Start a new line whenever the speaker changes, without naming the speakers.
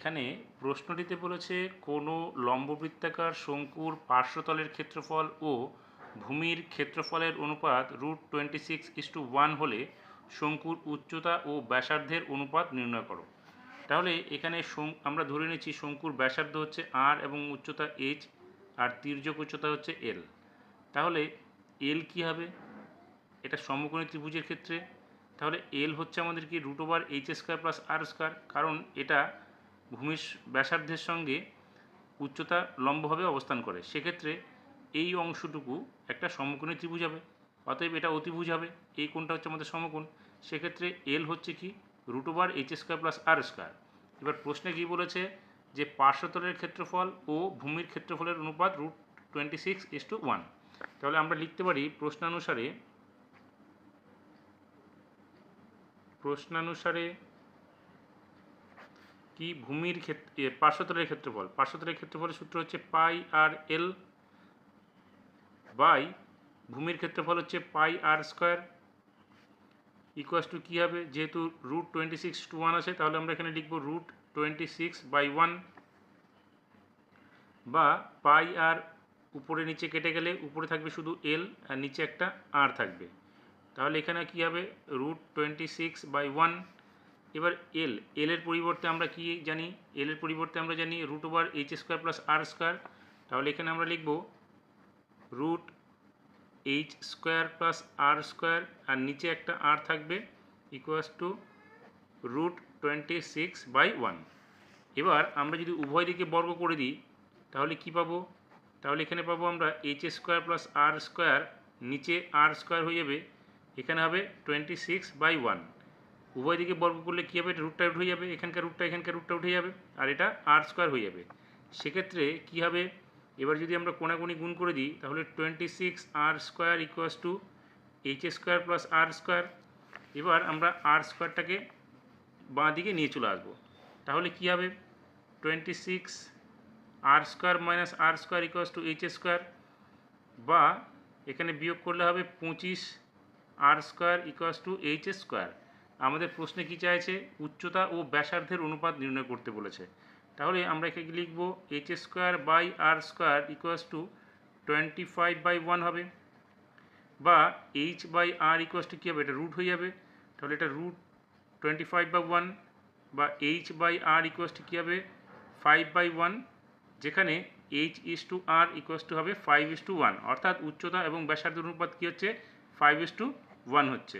এখানে প্রশ্নটিতে বলেছে কোনো লম্ববৃত্তাকার শঙ্কুর পার্শ্বতলের ক্ষেত্রফল ও ভূমির ক্ষেত্রফলের অনুপাত √26:1 হলে শঙ্কুর উচ্চতা ও ব্যাসার্ধের অনুপাত নির্ণয় করো। তাহলে এখানে আমরা ধরে নিচ্ছি শঙ্কুর ব্যাসার্ধ হচ্ছে আর এবং উচ্চতা এইচ আর তির্যক উচ্চতা হচ্ছে এল। তাহলে এল কি হবে এটা সমকোণী ত্রিভুজের ক্ষেত্রে? তাহলে এল হচ্ছে আমাদের কি √h² + r², কারণ এটা ভূমির ব্যাসার্ধের সঙ্গে উচ্চতা লম্বভাবে অবস্থান করে। সেক্ষেত্রে এই অংশটুকু একটা সমকোণী ত্রিভুজ হবে, অতএব এটা অতিভুজ হবে। এই কোণটা হচ্ছে আমাদের সমকোণ। সেক্ষেত্রে এল হচ্ছে কি √h² + r²। এবার প্রশ্নে কি বলেছে যে পার্শ্বতলের ক্ষেত্রফল ও ভূমির ক্ষেত্রফলের অনুপাত √26:1। তাহলে আমরা লিখতে পারি প্রশ্নানুসারে কি ভূমির পার্শ্বতলের ক্ষেত্রফলের সূত্র হচ্ছে πr/l বাই ভূমির ক্ষেত্রফল হচ্ছে πr² ইকুয়াস টু কী হবে, যেহেতু √26:1 আছে তাহলে আমরা এখানে লিখব √26/1 বা πr উপরে নিচে কেটে গেলে উপরে থাকবে শুধু l আর নিচে একটা r থাকবে। তাহলে এখানে কী হবে √26/1। এবার এর পরিবর্তে আমরা কি জানি, এর পরিবর্তে আমরা জানি √h² + r²। তাহলে এখানে আমরা লিখব √h² + r² আর নিচে একটা r থাকবে ইকুয়াস টু √26/1। এবার আমরা যদি উভয় দিকে বর্গ করে দিই তাহলে কি পাবো, তাহলে এখানে পাবো আমরা h² + r², নিচে r² হয়ে যাবে, এখানে হবে 26/1। উভয় দিকে বর্গ করলে কী হবে, রুটটা উঠে যাবে, এখানকার রুটটা উঠে যাবে আর এটা r² হয়ে যাবে। সেক্ষেত্রে কি হবে, এবার যদি আমরা কোণাকুণি গুণ করে দিই তাহলে 26r² equals to h² + r²। এবার আমরা r²টাকে বাঁ দিকে নিয়ে চলে আসবো। তাহলে কি হবে 26r² - r² equals to h², বা এখানে বিয়োগ করলে হবে 25r² ইকুয়াস টু h²। আমাদের প্রশ্নে কি চাইছে, উচ্চতা ও ব্যাসার্ধের অনুপাত নির্ণয় করতে বলেছে। তাহলে আমরা এখানে লিখব h²/r² ইকুয়াস টু 25/1 হবে, বা h/r ইকুয়াস টু কী হবে, এটা রুট হয়ে যাবে, তাহলে এটা √25/1 বা h/r ইকুয়াস টু কী হবে 5/1, যেখানে h/r ইকুয়াস টু হবে 5:1, অর্থাৎ উচ্চতা এবং ব্যাসার্ধের অনুপাত কী হচ্ছে 5:1 হচ্ছে।